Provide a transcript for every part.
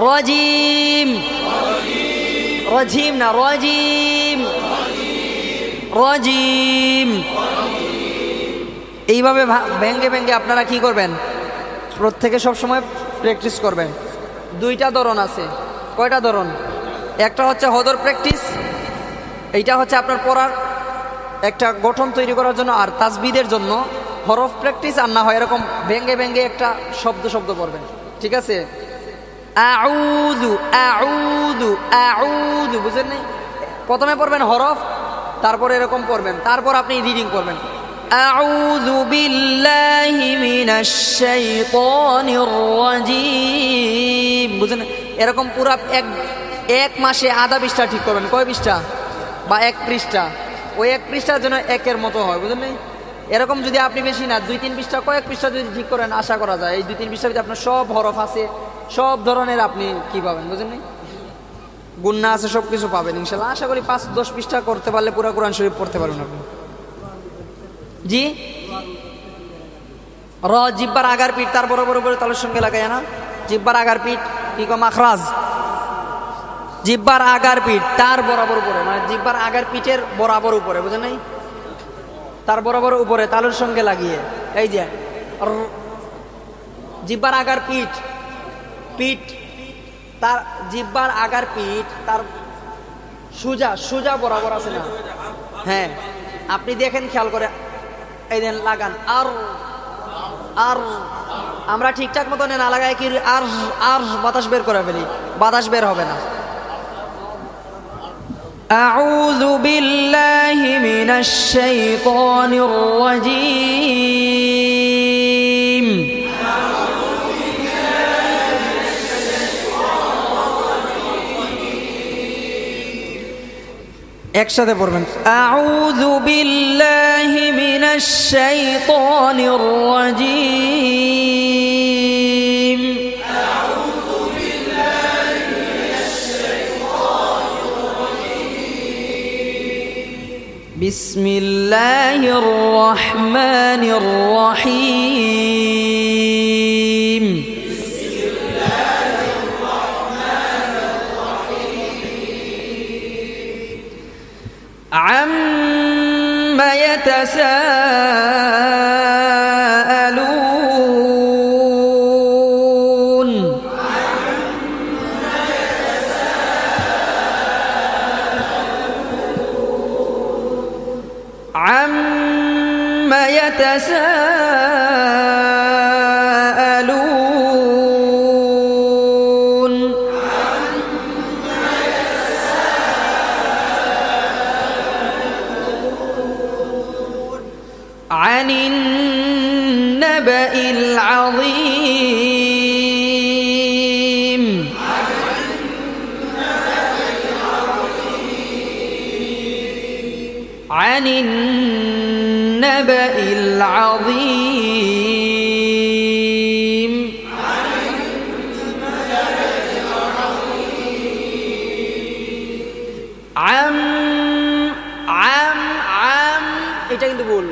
রাজিম, রাজিম না রাজিম, রাজিম। এইভাবে ভেঙ্গে ভেঙ্গে আপনারা কি করবেন, প্রত্যেকে সবসময় প্র্যাকটিস করবেন। দুইটা ধরন আছে। কয়টা ধরন? একটা হচ্ছে হদর প্র্যাকটিস, এইটা হচ্ছে আপনার পড়ার একটা গঠন তৈরি করার জন্য, আর তাজবিদের জন্য হরফ প্র্যাকটিস। আর না হয় এরকম ভেঙ্গে ভেঙ্গে একটা শব্দ পড়বেন, ঠিক আছে? আউযু আউযু আউযু, বুঝেন নাই? প্রথমে পড়বেন হরফ, তারপর এরকম পড়বেন, তারপর আপনি রিডিং করবেন। আউযু বিল্লাহি মিনাশ শাইতানির রাজিম, বুঝেন? এরকম পুরো এক মাসে আধা পৃষ্ঠা ঠিক করবেন। কয় পৃষ্ঠা? বা এক পৃষ্ঠা। ওই এক পৃষ্ঠার জন্য একের মতো হয়, বুঝলেন নাই? এরকম যদি আপনি বেশি না 2-3 পৃষ্ঠা, কয়েক পৃষ্ঠা যদি ঠিক করেন, আশা করা যায় এই 2-3 পৃষ্ঠার ভিতরে আপনার সব হরফ আছে, সব ধরনের আপনি কি পাবেন, বুঝলেন নাই? গুন্না আছে, সব কিছু পাবেন ইনশাল্লাহ। আশা করি 5-10 পৃষ্ঠা করতে পারলে পুরো কোরআন শরীফ পড়তে পারবেন আপনি। জি, র জিব্বার আগার পিঠ তার বরাবর উপরে তালের সঙ্গে লাগায় না, জিব্বার আগার পিঠ কি কম মাখরাজ, জিব্বার আগার পিঠ তার বরাবর উপরে, মানে জিব্বার আগার পিঠের বরাবর উপরে, বুঝেন নাই? তার বরাবর উপরে তালুর সঙ্গে লাগিয়ে, এই যে জিব্বার আগার পিঠ, পিঠ তার জিব্বার আগার পিঠ তার সুজা বরাবর আছে না? হ্যাঁ, আপনি দেখেন, খেয়াল করে এই দেন লাগান। আর আমরা ঠিকঠাক মতো না লাগাই কি আর বাতাস বের করে ফেলি, বাতাস বের হবে না। আউযু বিল্লাহি মিনাশ শাইতানির রাজিম। একসাথে পড়বেন। আউযু বিল্লাহি মিনাশ শাইতানির রাজিম। আউযু বিল্লাহি মিনাশ শাইতানির রাজিম। বিসমিল্লাহির রহমানির রহিম। عما يتساءلون عما يتساءلون عن النبأ العظيم. عن النبأ العظيم. عم এটা কিন্তু ভুল,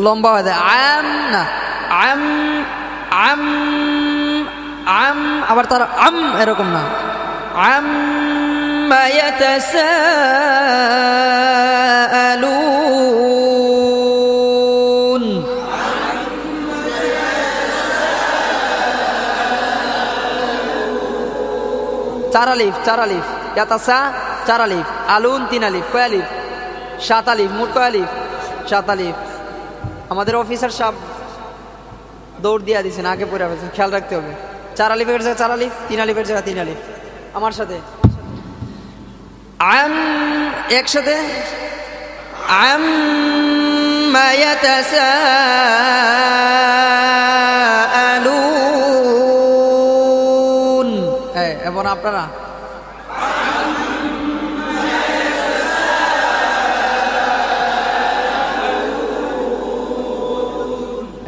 লম্বা হয়ে যায়। আম না, আম আবার তার এরকম না। আম্মা ইয়াতাসাআলুন। চার আলিফ ইয়াতাসা, 4 আলিফ, আলুন 3 আলিফ, কয় আলিফ? 7 আলিফ, মোট কয় আলিফ? 7 আলিফ। আমাদের অফিসার সাহেব দৌড় দিয়ে দিয়েছেন, আগে পড়ে ফেলছেন, খেয়াল রাখতে হবে। 4 আলিফের জায়গায় 4 আলিফ, 3 আলিফের জায়গায় 3 আলিফ। আমার সাথে একসাথে। আম্মা ইয়াতাসাআলুন। এবার আপনারা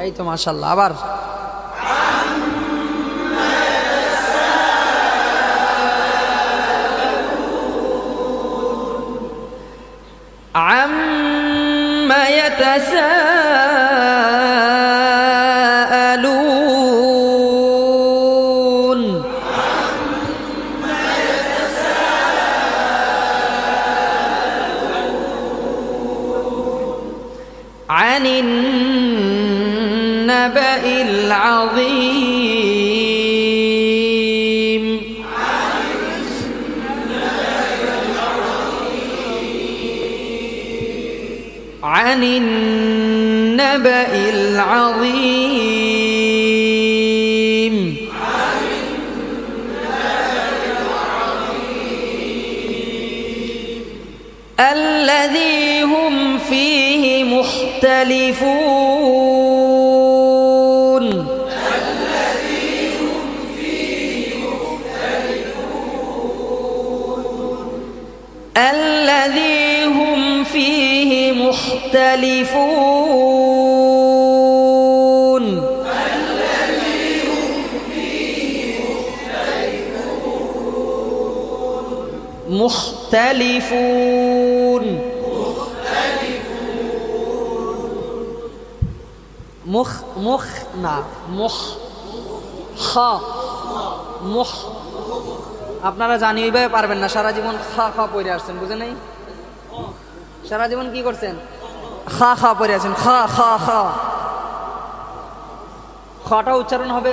এই তো মাশাআল্লাহ। আবার আম্মা ইয়াতাসাআলুন। العظيم عن النبأ العظيم الذي هم فيه مختلفون الذي هم فيه مختلفون مختلفون مخ না মুখ আপনারা জানি ওইভাবে পারবেন না, সারা জীবন খা পড়ে আসছেন, বুঝে নাই? সারা জীবন কি করছেন? খা পড়ে আছেন, খটা উচ্চারণ হবে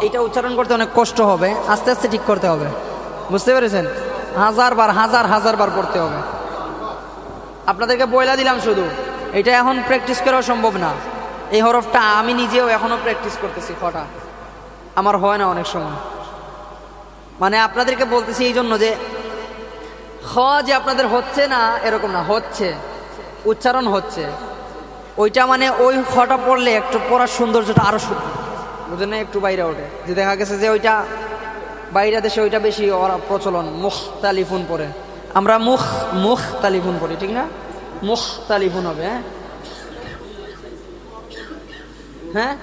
এইটা উচ্চারণ করতে অনেক কষ্ট হবে, আস্তে আস্তে ঠিক করতে হবে, বুঝতে পেরেছেন? হাজার বার পড়তে হবে। আপনাদেরকে বইলা দিলাম শুধু, এটা এখন প্র্যাকটিস করা সম্ভব না। এই হরফটা আমি নিজেও এখনো প্র্যাকটিস করতেছি, খটা আমার হয় না অনেক সময়। মানে আপনাদেরকে বলতেছি এই জন্য যে খ যে আপনাদের হচ্ছে না এরকম না, হচ্ছে, উচ্চারণ হচ্ছে। ওইটা মানে ওই খটা পড়লে একটু পড়ার সৌন্দর্যটা আরো সুন্দর, বুঝলেন না? একটু বাইরে ওঠে, যে দেখা গেছে যে ওইটা বাইরে দেশে ওইটা বেশি ওরা প্রচলন, মুখতালিফুন পড়ে, আমরা মুখতালিফুন পড়ি, ঠিক না? মুখতালিফুন হবে। হ্যাঁ,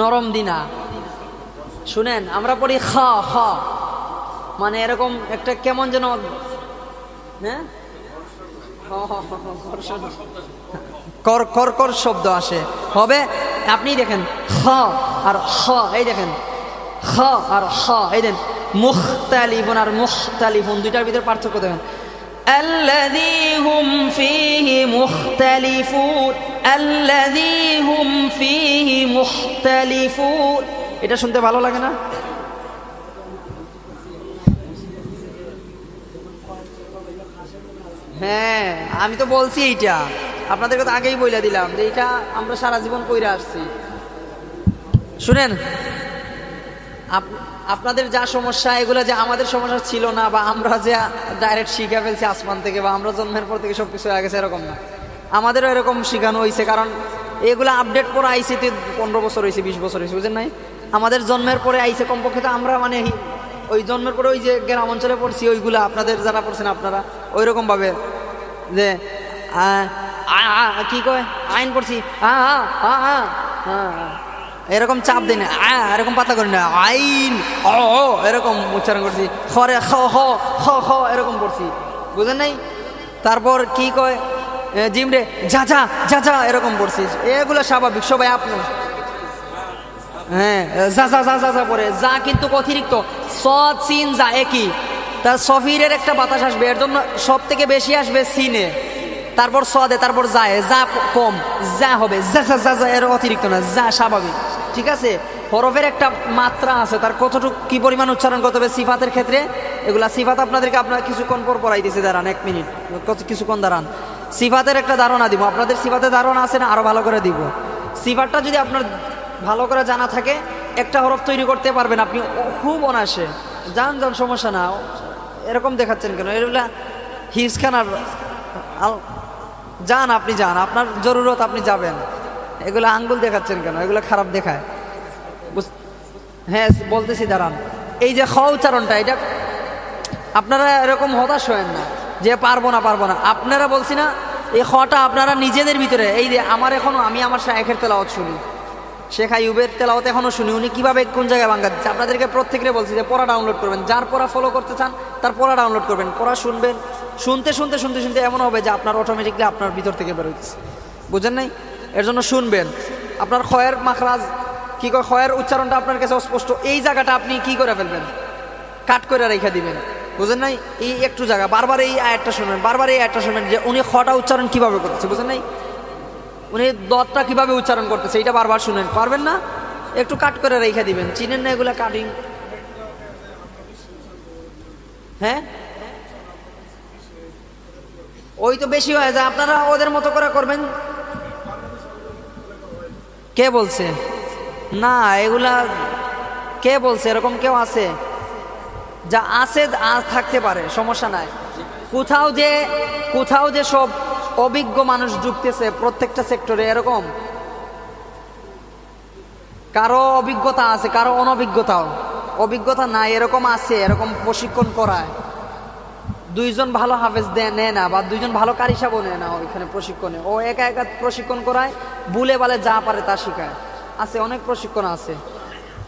নরম দিনা। শুনেন, আমরা পড়ি খ মানে এরকম একটা কেমন যেন, হ্যাঁ, কর শব্দ আসে হবে। আপনি দেখেন খ আর খ, এই দেখেন খ আর খ, এই দেন মুখতালিফুন আর মুখতালিফুন, দুইটার ভিতরে পার্থক্য দেখেন। الذي هم فيه مختلفون الذي هم فيه مختلفون, এটা শুনতে ভালো লাগে না? হ্যাঁ, আমি তো বলছি এইটা আপনাদেরকে তো আগেই বইলা দিলাম যে এটা আমরা সারা জীবন কইরা আসছি। শুনেন, আপনাদের যা সমস্যা, এগুলো যে আমাদের সমস্যা ছিল না, বা আমরা যে ডাইরেক্ট শিখে ফেলছি আসমান থেকে, বা আমরা জন্মের পর থেকে সবকিছু হয়ে গেছে এরকম না, আমাদেরও এরকম শিখানো হয়েছে। কারণ এগুলো আপডেট পরে আইসি 15 বছর হয়েছে, 20 বছর হয়েছে, বুঝেন নাই? আমাদের জন্মের পরে আইসে কমপক্ষে। তো আমরা মানে ওই জন্মের পরে ওই যে গ্রাম অঞ্চলে পড়ছি, ওইগুলা আপনাদের যারা পড়ছেন আপনারা ওই রকম ভাবে যে কি কয় আইন পড়ছি, এরকম চাপ দিই না, এরকম পাতা করি না, আইন এরকম উচ্চারণ করছি, খরে খ এরকম করছি, বুঝেন নাই? তারপর কি কয় জিমরে যা এরকম করছি, এগুলো স্বাভাবিক সবাই আপনার। হ্যাঁ, যা পরে যা কিন্তু অতিরিক্ত, সদ সিন যা একই, তার সফিরের একটা বাতাস আসবে, এর জন্য সব থেকে বেশি আসবে সিনে, তারপর সদে, তারপর যায়, যা কম, যা হবে যা এর অতিরিক্ত না, যা স্বাভাবিক, ঠিক আছে? হরফের একটা মাত্রা আছে, তার কতটুকু কি পরিমাণ উচ্চারণ করতে হবে। সিফাতের ক্ষেত্রে এগুলা সিফাত আপনাদেরকে আপনারা কিছুক্ষণ পর পড়াইতেছি, দাঁড়ান 1 মিনিট, কিছুক্ষণ দাঁড়ান, সিফাতের একটা ধারণা দিব আপনাদের। সিফাতের ধারণা আছে না, আরো ভালো করে দিব। সিফাতটা যদি আপনার ভালো করে জানা থাকে, একটা হরফ তৈরি করতে পারবেন আপনি খুব অনায়াসে। যান সমস্যা না, এরকম দেখাচ্ছেন কেন? এগুলা হিসখানার যান, আপনি যান, আপনার জরুরত, আপনি যাবেন। এগুলো আঙ্গুল দেখাচ্ছেন কেন? এগুলো খারাপ দেখায়। হ্যাঁ, বলতেছি দাঁড়ান। এই যে খ উচ্চারণটা, এটা আপনারা এরকম হতাশ হয়েন না যে পারবো না। আপনারা বলছি না, এই খটা আপনারা নিজেদের ভিতরে, এই যে আমি আমার শায়েখের তেলাওয়াত শুনি, শেখ আইয়ুবের তেলাওয়াত এখনো শুনি, উনি কিভাবে কোন জায়গায় বাঙ্গা দিচ্ছে। আপনাদেরকে প্রত্যেককে বলছি যে পড়া ডাউনলোড করবেন, যার পড়া ফলো করতে চান তার পড়া ডাউনলোড করবেন, পড়া শুনবেন, শুনতে এমন হবে যে আপনার অটোমেটিকলি আপনার ভিতর থেকে বের হইতেছে, বুঝেন নাই? এর জন্য শুনবেন। আপনার খয়ের মাখরাজ কি কয়, খয়ের উচ্চারণটা আপনার কাছে অস্পষ্ট, এই জায়গাটা আপনি কি করে ফেলবেন, কাট করে রেখে দিবেন, বুঝেন নাই? এই একটু জায়গা বারবার এই আয়াতটা শুনবেন, বারবার এই আয়াতটা শুনবেন যে উনি খটা উচ্চারণ কিভাবে করতেছে, বুঝেন নাই? উনি দতটা কিভাবে উচ্চারণ করতেছে এইটা বারবার শুনেন, পারবেন না? একটু কাট করে রেখে দিবেন। চিনেন না এগুলা কাটিং? হ্যাঁ, ওই তো বেশি হয়ে যায়, আপনারা ওদের মতো করে করবেন। কে বলছে? না, এগুলা কে বলছে? এরকম কেউ আছে? যা আছে থাকতে পারে, সমস্যা নাই। কোথাও যে সব অভিজ্ঞ মানুষ ঢুকতেছে প্রত্যেকটা সেক্টরে, এরকম কারো অভিজ্ঞতা আছে, কারো অভিজ্ঞতা নাই, এরকম আছে। এরকম প্রশিক্ষণ করায়, দুইজন ভালো হাফেজ নেয় না, বা দুইজন ভালো কারি সাহেবও নেয় না ওইখানে প্রশিক্ষণে। ও একা একা প্রশিক্ষণ করায়, বুলে বালে যা পারে তা শিখায়। আছে, অনেক প্রশিক্ষণ আছে,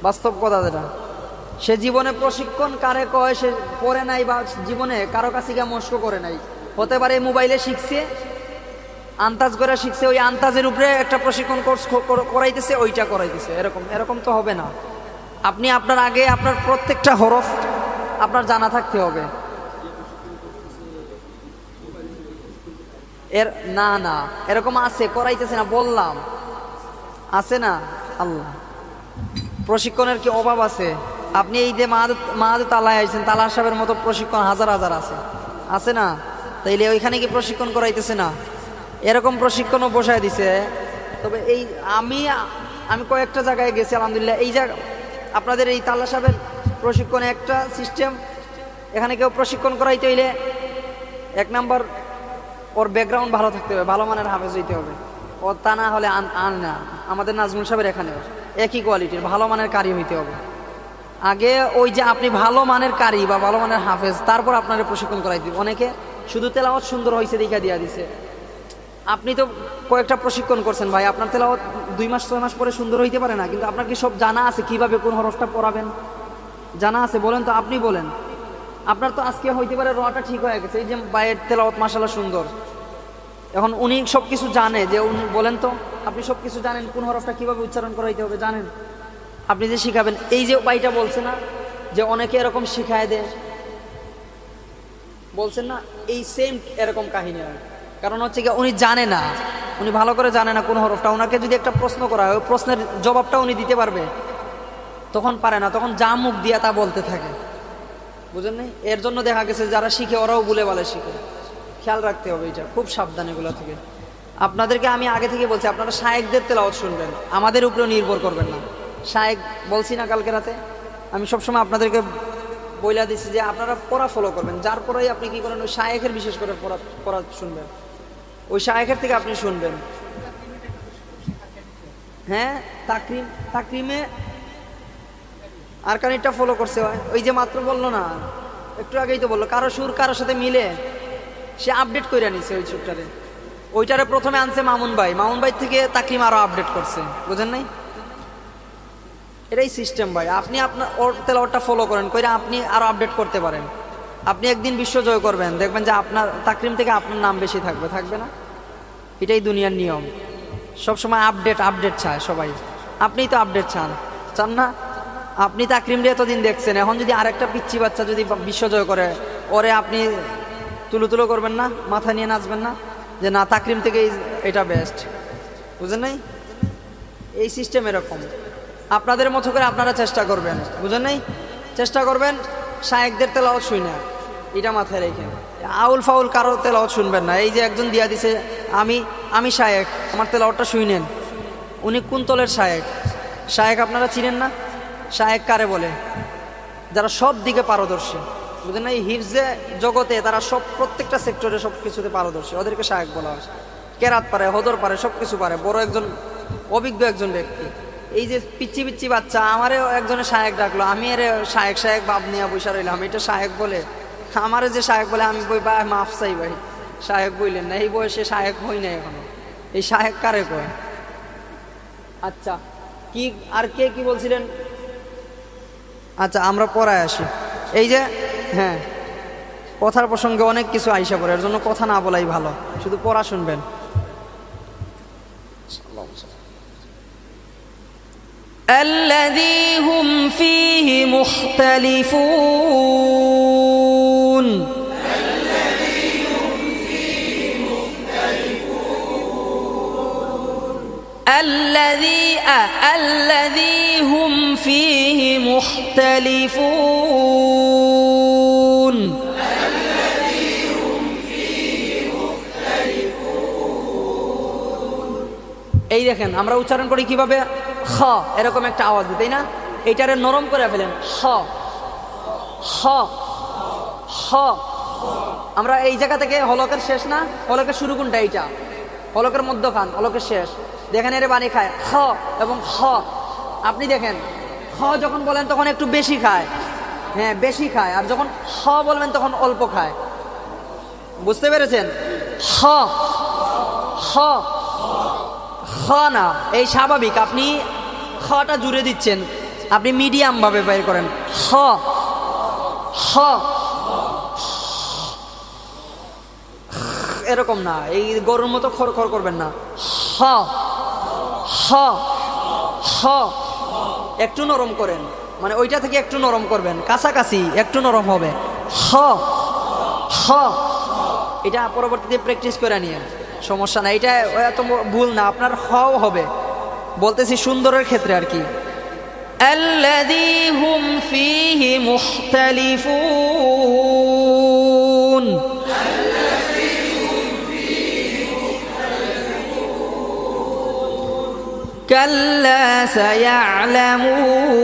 বাস্তব কথা যেটা। সে জীবনে প্রশিক্ষণ কারে কয় সে পড়ে নাই, বা জীবনে কারো কাছে গিয়ে মস্ক করে নাই। হতে পারে মোবাইলে শিখছে, আন্তাজ করে শিখছে, ওই আন্তাজের উপরে একটা প্রশিক্ষণ কোর্স করাইতেছে, ওইটা করাইতেছে। এরকম তো হবে না। আপনি আপনার আগে আপনার প্রত্যেকটা হরফ আপনার জানা থাকতে হবে। না এরকম আছে, করাইতেছে না, বললাম আছে না। আল্লাহ, প্রশিক্ষণের কি অভাব আছে? আপনি এই যে মাহাদ তালায় আইছেন, তালা সাহেবের মতো প্রশিক্ষণ হাজার হাজার আছে না? তাইলে ওইখানে কি প্রশিক্ষণ করাইতেছে না? এরকম প্রশিক্ষণও বসায় দিছে। তবে এই আমি কয়েকটা জায়গায় গেছি আলহামদুলিল্লাহ। এই জায়গা আপনাদের এই তালা সাহেবের প্রশিক্ষণে একটা সিস্টেম, এখানে কেউ প্রশিক্ষণ করাইতে হইলে 1 নাম্বার ওর ব্যাকগ্রাউন্ড ভালো থাকতে হবে, ভালো মানের হাফেজ হইতে হবে। ও তা না হলে না। আমাদের নাজমুল সাহেবের এখানে একই কোয়ালিটির ভালো মানের কারি হইতে হবে। আগে ওই যে আপনি ভালো মানের কারি বা ভালো মানের হাফেজ, তারপর আপনারা প্রশিক্ষণ করাই দিবে। অনেকে শুধু তেলাওয়াত সুন্দর হয়েছে দেখা দিয়া দিছে। আপনি তো কয়েকটা প্রশিক্ষণ করছেন ভাই, আপনার তেলাওয়াত 2 মাস 6 মাস পরে সুন্দর হইতে পারে না, কিন্তু আপনার কি সব জানা আছে কিভাবে কোন হরফটা পড়াবেন? জানা আছে? বলেন তো, আপনি বলেন। আপনার তো আজকে হইতে পারে রটা ঠিক হয়ে গেছে, এই যে বাইয়ের তেলাওয়াত মাশাআল্লাহ সুন্দর। এখন উনি সবকিছু জানে, যে উনি বলেন তো, আপনি সবকিছু জানেন কোন হরফটা কিভাবে উচ্চারণ করাইতে হবে জানেন? আপনি যে শিখাবেন, এই যে বাইটা বলছে না যে অনেকে এরকম শিখায় দেয়, বলছেন না, এই সেম এরকম কাহিনী হয়। কারণ হচ্ছে কি, উনি জানে না, উনি ভালো করে জানে না কোন হরফটা। ওনাকে যদি একটা প্রশ্ন করা হয়, ওই প্রশ্নের জবাবটা উনি দিতে পারবে, তখন পারে না, তখন যা মুখ দিয়ে তা বলতে থাকে, বুঝেন নাই? এর জন্য দেখা গেছে যারা শিখে ওরাও বুলে বালে শিখে। খেয়াল রাখতে হবে, এটা খুব সাবধান এগুলো থেকে। আপনাদেরকে আমি আগে থেকে বলছি, আপনারা শায়েখদের তেলাওয়াত শুনবেন, আমাদের উপরেও নির্ভর করবেন না। শায়েখ বলছি না কালকে রাতে, আমি সবসময় আপনাদেরকে বইলা দিচ্ছি যে আপনারা পড়া ফলো করবেন। যার পরেই আপনি কি করেন, ওই শায়েখের বিশেষ করে পড়া শুনবেন, ওই শায়েখের থেকে আপনি শুনবেন। হ্যাঁ, তাকরিমে আরকানিটা ফলো করছে হয়। ওই যে মাত্র বললো না, একটু আগেই তো বললো, কারো সুর কারোর সাথে মিলে সে আপডেট করে নিছে ওই সুরটারে। ওইটারে প্রথমে আনছে মামুন ভাই থেকে তাকরিম আরো আপডেট করছে, বুঝেন নাই? এটাই সিস্টেম ভাই। আপনি আপনার ওর তেলাওয়াতটা ফলো করেন, কইরা আপনি আরো আপডেট করতে পারেন। আপনি একদিন বিশ্ব জয় করবেন, দেখবেন যে আপনার তাকরিম থেকে আপনার নাম বেশি থাকবে না? এটাই দুনিয়ার নিয়ম। সবসময় আপডেট চায় সবাই। আপনিই তো আপডেট চান না? আপনি তাকরিম দিয়ে এতদিন দেখছেন, এখন যদি আরেকটা পিচ্ছি বাচ্চা যদি বিশ্বজয় করে, ওরে আপনি তুলো করবেন না? মাথা নিয়ে নাচবেন না যে না, তাকরিম থেকে এটা বেস্ট? বুঝেন নাই? এই সিস্টেম এরকম। আপনাদের মতো করে আপনারা চেষ্টা করবেন, বুঝেন নাই? চেষ্টা করবেন শায়েখদের তেলাওয়াত শুনে, এটা মাথায় রেখে। আউল ফাউল কারো তেলাওয়াত শুনবেন না। এই যে একজন দিয়া দিছে, আমি শায়েখ, আমার তেলাওয়াতটা শুনেন। উনি কোন তলের শায়েখ আপনারা চিনেন না? শায়েখ কারে বলে? যারা সব দিকে পারদর্শী, বুঝেন না? এই হিফজে জগতে তারা প্রত্যেকটা সেক্টরে সব কিছুতে পারদর্শী, ওদেরকে শায়েখ বলা হয়। কেরাত পারে, হদর পারে, সব কিছু পারে, বড় একজন অভিজ্ঞ একজন ব্যক্তি। এই যে পিচ্ছি বাচ্চা, আমারে একজনে শায়েখ ডাকলো, আমি এর শায়েখ বাপ নিয়ে বসে রইলাম, এটা শায়েখ বলে? আমারে যে শায়েখ বলে, আমি বই ভাই মাফ চাই ভাই, শায়েখ বললেন না, এই বয়সে শায়েখ হই না এখনো। এই শায়েখ কারে কয়? আচ্ছা, কি আর কি বলছিলেন? আচ্ছা, আমরা পড়ায় আসি। এই যে হ্যাঁ, কথার প্রসঙ্গে অনেক কিছু আইসা পড়ে, এর জন্য কথা না বলাই ভালো, শুধু পড়া শুনবেন। الذي هم فيه مختلفون الذي هم فيه مختلفون এই দেখেন আমরা উচ্চারণ করি কিভাবে খ এরকম একটা আওয়াজ দিই তাই না এইটারে নরম করে ফেলেন খ খ খ আমরা এই জায়গা থেকে হলকের শেষ না হলকের শুরু কোনটা এইটা হলকের মধ্যখান হলকের শেষ দেখেন এর বাণী খায় খ এবং খ আপনি দেখেন খ যখন বলেন তখন একটু বেশি খায় হ্যাঁ বেশি খায় আর যখন খ বলবেন তখন অল্প খায় বুঝতে পেরেছেন খ খ খ না এই স্বাভাবিক আপনি খটা জুড়ে দিচ্ছেন আপনি মিডিয়াম ভাবে বের করেন খ খ এরকম না এই গরুর মতো খড়খড় করবেন না হ হ হ একটু নরম করেন মানে ওইটা থেকে একটু নরম করবেন কাছাকাছি একটু নরম হবে হ হ এটা পরবর্তীতে প্র্যাকটিস করে নিয়ে সমস্যা না এটা এত ভুল না আপনার হও হবে বলতেছি সুন্দরের ক্ষেত্রে আর কি الذي هم فيه مختلفون كلا سيعلمون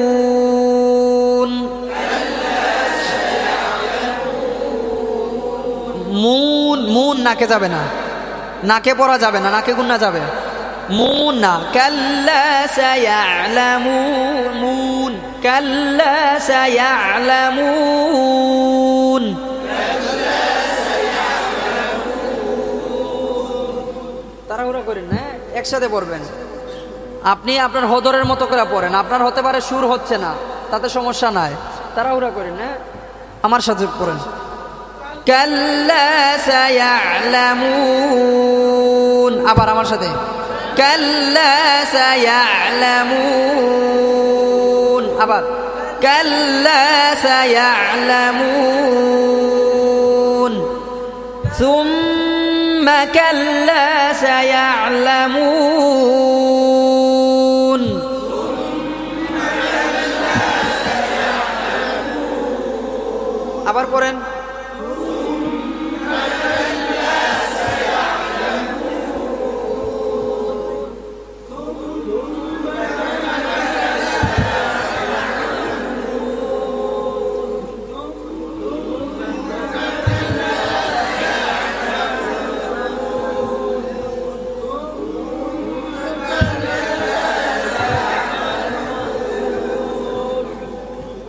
মুন নাকে যাবে না নাকে পড়া যাবে না নাকে গুন্না যাবে মুন না কাল্লা সায়ালামুন কাল্লা সায়ালামুন তাড়াহুড়া করেন না একসাথে পড়বেন আপনি আপনার হদরের মতো করে পড়েন আপনার হতে পারে সুর হচ্ছে না তাতে সমস্যা নাই তাড়াহুড়া করেন না আমার সাথে পড়েন কাল্লা সায়ালামুন আবার আমার সাথে কাল্লা সায়ালামুন আবার কাল্লা সায়ালামুন সুম্মা কাল্লা সায়ালামুন আবার পড়েন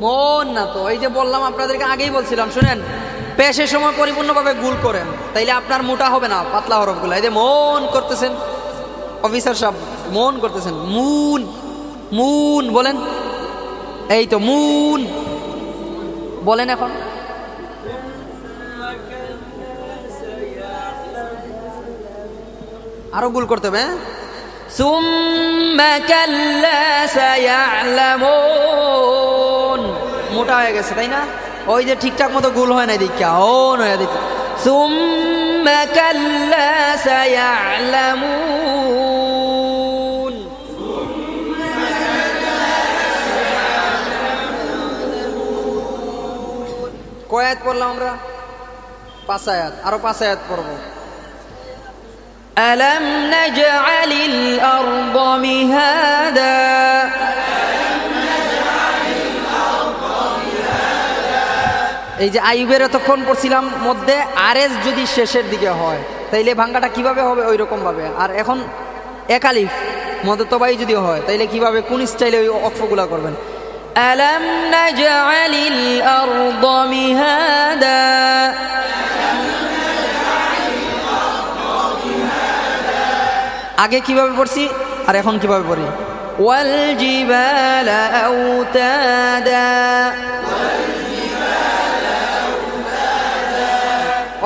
মন না তো এই যে বললাম আপনাদেরকে আগেই বলছিলাম শুনেন পেশের সময় পরিপূর্ণভাবে গুল করেন তাইলে আপনার মোটা হবে না পাতলা হরফগুলো এই যে মন করতেছেন অফিসার সাহেব মন করতেছেন মুন মুন বলেন এই তো মুন বলেন এখন আরো গুল করতে হবে সুম্মা কাল্লা সায়ালামুন মোটা হয়ে গেছে তাই না ওই যে ঠিকঠাক মতো গুল হয় না দীক্ষা ও নয় দীক্ষা সুম্মা কাল্লা সায়ালামুন কয় আয়াত পড়লাম আমরা 5 আয়াত আরো 5 আয়াত পড়বো ألم نجعل الأرض مهادا এই যে আইয়ুবের এতক্ষণ পড়ছিলাম মধ্যে আরএস যদি শেষের দিকে হয় তাইলে ভাঙ্গাটা কিভাবে হবে ওই রকম ভাবে আর এখন এক আলিফ মদতবাই যদি হয় তাইলে কিভাবে কোন স্টাইলে ওই অক্ষরগুলো করবেন ألم نجعل الأرض مهادا আগে কিভাবে পড়ছি আর এখন কিভাবে পড়ি ওয়াল জিবালা আওতাদা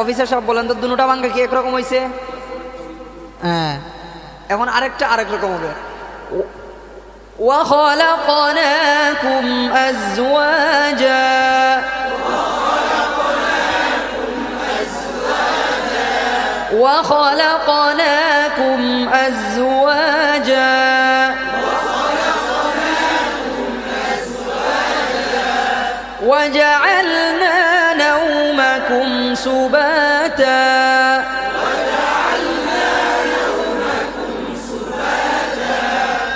অফিসার সাহেব বলেন তো দুটোটা ভাঙ্গা কি একরকম হইছে হ্যাঁ এখন আরেক রকম হবে وخلقناكم أزواجا وخلقناكم أزواجا وجعلنا نومكم سباتا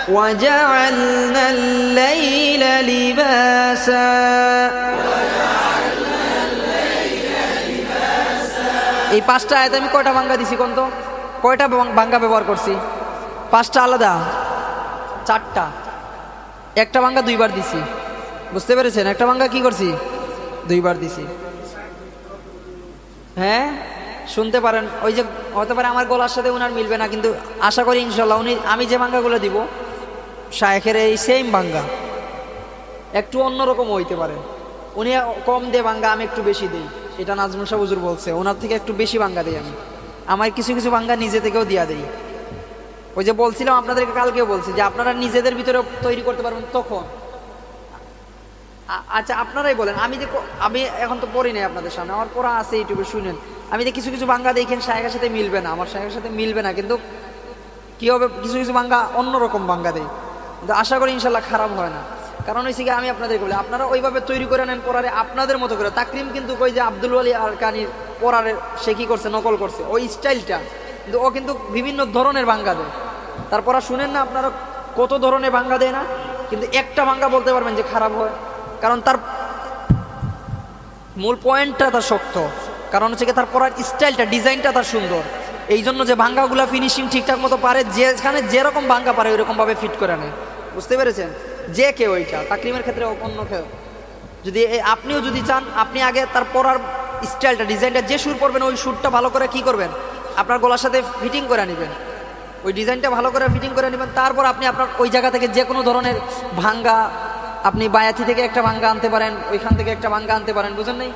وجعلنا الليل لباسا এই পাঁচটা আয়াতে আমি কয়টা ভাঙ্গা দিছি কোন তো কয়টা ভাঙ্গা ব্যবহার করছি পাঁচটা আলাদা চারটা একটা ভাঙ্গা দুইবার দিছি বুঝতে পেরেছেন একটা ভাঙ্গা কি করছি দুইবার দিছি হ্যাঁ শুনতে পারেন ওই যে হতে পারে আমার গলার সাথে ওনার মিলবে না কিন্তু আশা করি ইনশাল্লাহ উনি আমি যে ভাঙ্গাগুলো দিব শায়েখের এই সেম ভাঙ্গা একটু অন্যরকম হইতে পারে উনি কম দে ভাঙ্গা আমি একটু বেশি দিই এটা নাজমুল শাহ হুজুর বলছে ওনার থেকে একটু বেশি ভাঙ্গা দিই আমি আমার কিছু কিছু ভাঙ্গা নিজে থেকেও দিয়া দেই ওই যে বলছিলাম আপনাদেরকে কালকেও বলছি যে আপনারা নিজেদের ভিতরে তৈরি করতে পারবেন তখন আচ্ছা আপনারাই বলেন আমি এখন তো পড়ি নাই আপনাদের সামনে আমার পড়া আছে ইউটিউবে শুনেন আমি যে কিছু কিছু ভাঙ্গা দেখেন শায়েখের সাথে মিলবে না আমার শায়েখের সাথে মিলবে না কিন্তু কি হবে কিছু কিছু ভাঙ্গা অন্যরকম ভাঙ্গা দেয় কিন্তু আশা করি ইনশাল্লাহ খারাপ হয় না কারণ হয়েছে কি আমি আপনাদেরকে বলি আপনারা ওইভাবে তৈরি করে নেন পড়ারে আপনাদের মতো করে তাকরিম কিন্তু ওই যে আব্দুল ওয়ালি আর কানির পড়ারে সে কি করছে নকল করছে ওই স্টাইলটা কিন্তু ও কিন্তু বিভিন্ন ধরনের ভাঙ্গা দেয় তারপর শুনেন না আপনারা কত ধরনের ভাঙ্গা দেয় না কিন্তু একটা ভাঙ্গা বলতে পারবেন যে খারাপ হয় কারণ তার মূল পয়েন্টটা তার শক্ত কারণ হচ্ছে কি তার পড়ার স্টাইলটা ডিজাইনটা তার সুন্দর এই জন্য যে ভাঙ্গাগুলা ফিনিশিং ঠিকঠাক মতো পারে যেখানে যেরকম ভাঙ্গা পারে ওইরকম ভাবে ফিট করে নেয় বুঝতে পেরেছেন যে কেউ ওইটা তাকরিমের ক্ষেত্রে অন্য কেউ যদি আপনিও যদি চান আপনি আগে তার পড়ার স্টাইলটা ডিজাইনটা যে সুর পড়বেন ওই সুরটা ভালো করে কি করবেন আপনার গলার সাথে ফিটিং করে নেবেন ওই ডিজাইনটা ভালো করে ফিটিং করে নেবেন তারপর আপনি আপনার ওই জায়গা থেকে যে কোনো ধরনের ভাঙ্গা আপনি বায়াতি থেকে একটা ভাঙ্গা আনতে পারেন ওইখান থেকে একটা ভাঙ্গা আনতে পারেন বুঝেন নাই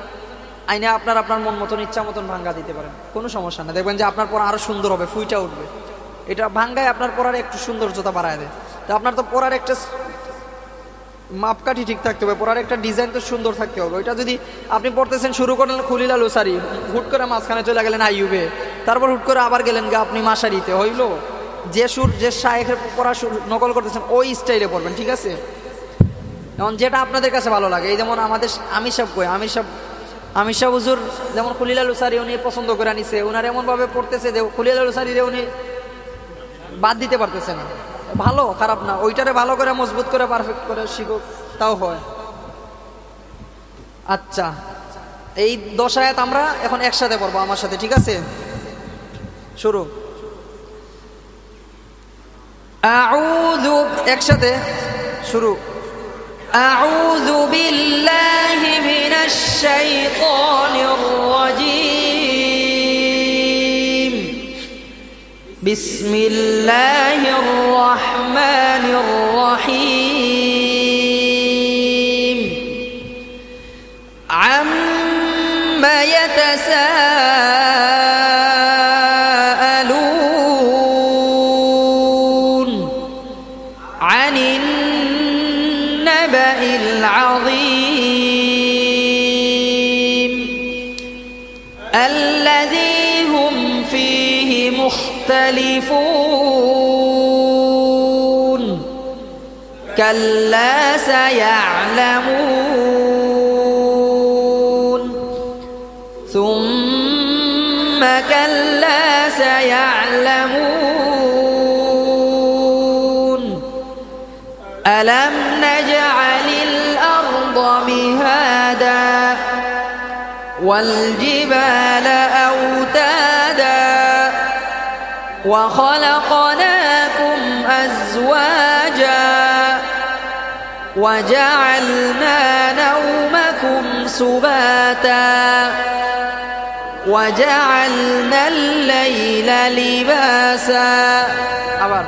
আইনে আপনার মন মতন ইচ্ছা মতন ভাঙ্গা দিতে পারেন কোনো সমস্যা না দেখবেন যে আপনার পড়া আরো সুন্দর হবে ফুইটা উঠবে এটা ভাঙ্গায় আপনার পড়ার একটু সৌন্দর্যতা বাড়ায় দেয় তো আপনার তো পড়ার একটা মাপকাঠি ঠিক থাকতে হবে পড়ার একটা ডিজাইন তো সুন্দর থাকতে হবে ওইটা যদি আপনি পড়তেছেন শুরু করলেন খুলিল আল উসারি হুট করে মাঝখানে চলে গেলেন আইয়ুবে তারপর হুট করে আবার গেলেন গা আপনি মাশারিতে হইলো যে সুর যে শায়েখের পড়া নকল করতেছেন ওই স্টাইলে পড়বেন ঠিক আছে এখন যেটা আপনাদের কাছে ভালো লাগে এই যেমন আমাদের আমির সাহেব হুজুর যেমন খুলিল আল উসারি উনি পছন্দ করে নিছে ওনার এমন ভাবে পড়তেছে যে খুলিল আল উসারিরে উনি বাদ দিতে পারতেছে না ভালো খারাপ না ওইটারে ভালো করে মজবুত করে পারফেক্ট করে শিখুক তাও হয় আচ্ছা এই 10 আয়াত আমরা এখন একসাথে পড়বো আমার সাথে ঠিক আছে শুরু আউযু একসাথে শুরু আউযু বিল্লাহি মিনাশ শাইতানির রাজীম বিসমিল্লাহির রহমানির রহিম আম্মা ইয়াতাসাআলুন আনিন নাবাইল আযীম আল্লাযী হুম ফীহি মুখতালিফুন কাল্লা সায়া'লামুন সুম্মা কাল্লা সায়া'লামুন আলাম নাজ'আলিল আরদা মিহাদা ওয়াল জিবালা আওতাদা ওয়া খালাকনাকুম আজওয়াজা ওয়া জা'আলনা নাওমাকুম সুবাতা ওয়া জা'আলনাল লাইলা লিবাসা আবার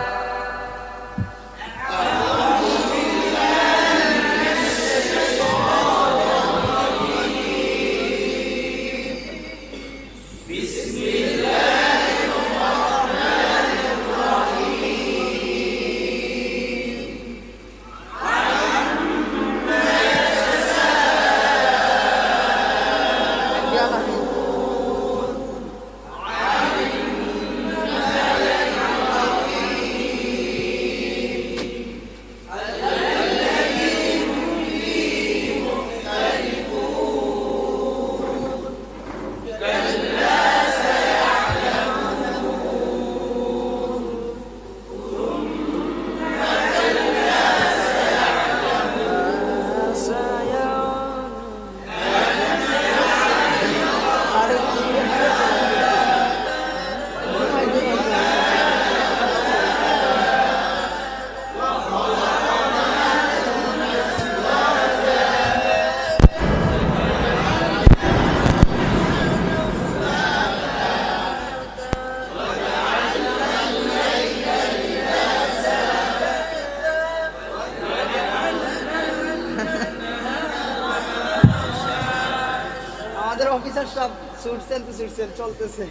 সাহেব ছুটছেন তো ছুটছেন, চলতেছে।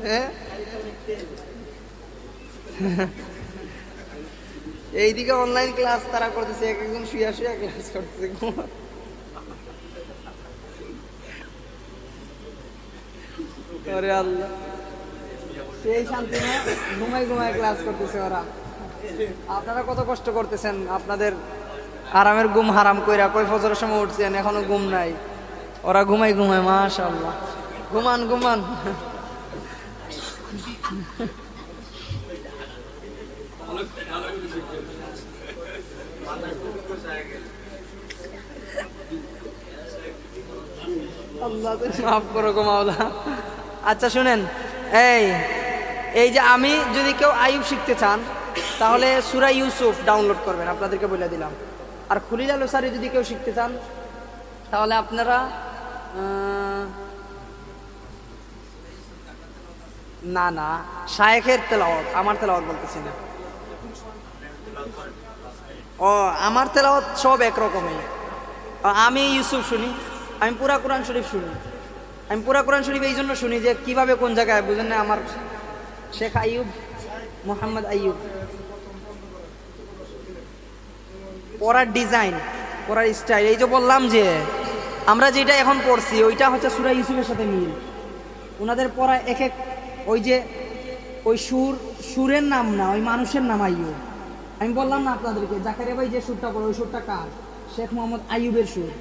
হ্যাঁ, এইদিকে অনলাইন ক্লাস তারা করতেছে, এক একজন শুয়ে শুয়ে ক্লাস করতেছে। আরে আল্লাহ, সেই শান্তি না, ঘুমাই ঘুমাই ক্লাস করতেছে ওরা। আপনারা কত কষ্ট করতেছেন, আপনাদের আরামের ঘুম হারাম কইরা কই ফজরের সময় উঠছেন, এখনো ঘুম নাই। ওরা ঘুমাই ঘুমায়, মাশাআল্লাহ। ঘুমান ঘুমান। আল্লাহ মাফ করো গো মাওলা। আচ্ছা শুনেন, এই যে আমি যদি কেউ আইয়ুব শিখতে চান তাহলে সূরা ইউসুফ ডাউনলোড করবেন, আপনাদেরকে বলে দিলাম। আর খলিল আল উসারি যদি কেউ শিখতে চান তাহলে আপনারা না না শায়েখের তেলাওয়াত, আমার তেলাওয়াত বলতেছি না। ও আমার তেলাওয়াত সব একরকমই। আমি ইউসুফ শুনি, আমি পুরা কোরআন শরীফ শুনি। আমি পুরা কোরআন শরীফ এই জন্য শুনি যে কিভাবে কোন জায়গায়, বুঝেন না? আমার শেখ আইয়ুব, মোহাম্মদ আইয়ুব, পড়ার ডিজাইন, পড়ার স্টাইল, এই যে বললাম যে আমরা যেটা এখন পড়ছি ওইটা হচ্ছে সূরা ইউসুফের সাথে মিল। ওনাদের পড়া এক এক, ওই যে ওই সুরের নাম না, ওই মানুষের নাম আইয়ুব। আমি বললাম না আপনাদেরকে, জাকারিয়া ভাই যে সুরটা পড়ে ওই সুরটা কার? শেখ মোহাম্মদ আইয়ুবের সুর।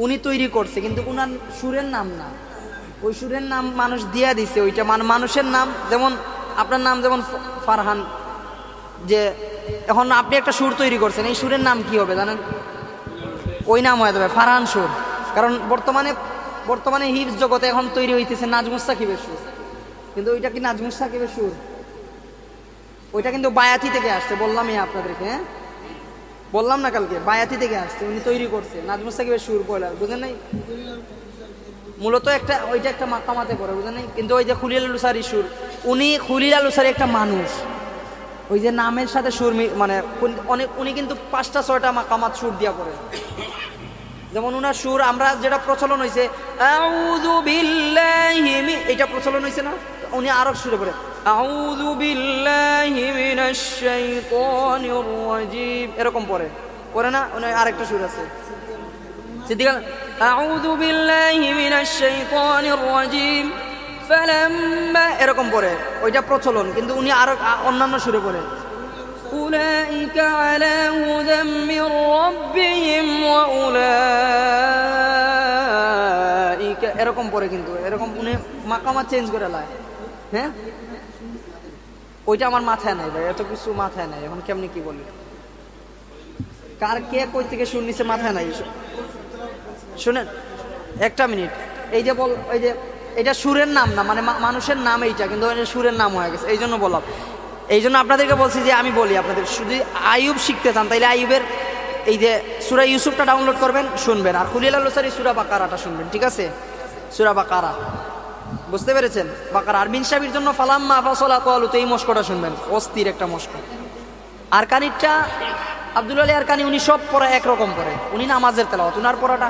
উনি তৈরি করছে, কিন্তু উনার সুরের নাম না, ওই সুরের নাম মানুষ দিয়া দিছে। ওইটা মানুষের নাম, যেমন আপনার নাম যেমন ফারহান, যে এখন আপনি একটা সুর তৈরি করছেন, এই সুরের নাম কি হবে জানেন? ওই নাম হয়ে যাবে ফারহান সুর। কারণ বর্তমানে হিপস জগতে এখন তৈরি হইতেছে নাজমুস সাকিবের সুর, কিন্তু ওইটা কি নাজমুস সাকিবের সুর? ওইটা কিন্তু বায়াতি থেকে আসছে, বললামই আপনাদেরকে। হ্যাঁ, বললাম না কালকে, বায়াতি থেকে আসছে, উনি তৈরি করছে নাজমুস সাকিবের সুর পয়লা, বুঝেন নাই? মূলত ওইটা একটা মাকামাতে পড়ে, বুঝেন নাই? কিন্তু ওই যে খলিল আল উসারি সুর, খলিল আল উসারি একটা মানুষ, ওই যে নামের সাথে সুর মানে উনি কিন্তু 5টা-6টা মাকামাত সুর দিয়া পড়ে। যেমন উনার সুর আমরা যেটা প্রচলন হয়েছে আউযু বিল্লাহি এটা প্রচলন হয়েছে না, উনি আরো সুরে পড়ে আউযু বিল্লাহি মিনাশ শাইতানির রাজিম, এরকম পড়ে না? উনি আরেকটা সুর আছে সিদ্দিকা, আউযু বিল্লাহি মিনাশ শাইতানির রাজিম ফালাম্মা, এরকম পড়ে। ওইটা প্রচলন, কিন্তু উনি আরো অন্যান্য সুরে পড়ে উলাইকা আলা হুদাম মির রাব্বিহিম ওয়া উলাইকা, এরকম পড়ে। কিন্তু এরকম উনি মাকামা চেঞ্জ করে লায়। হ্যাঁ, ওইটা আমার মাথায় নাই ভাই, এত কিছু মাথায় নাই, এখন কেমনি কি বলি, কার কে কই থেকে শুননিছে মাথায় নাই। শুনেন একটা মিনিট, এই যে এটা সুরের নাম না, মানে মানুষের নাম এইটা, কিন্তু সুরের নাম হয়ে গেছে, এই জন্য বললাম। এই জন্য আপনাদেরকে বলছি যে আমি বলি আপনাদের, যদি আইয়ুব শিখতে চান তাইলে আইয়ুবের এই যে সূরা ইউসুফটা ডাউনলোড করবেন, শুনবেন। আর খলিল আল উসারি সূরা বাকারাটা শুনবেন, ঠিক আছে? সূরা বাকারা, বুঝতে পেরেছেন? বাকারা। আর মিনসাবির জন্য ফালাম্মা ফাসালা ক্বালু, এই মস্কটা শুনবেন, অস্থির একটা মস্ক। আরকানিটা আব্দুল আলী আরকানি, উনি সব পড়া একরকম পড়ে, উনি নামাজের তেলাওয়াত, উনার পড়াটা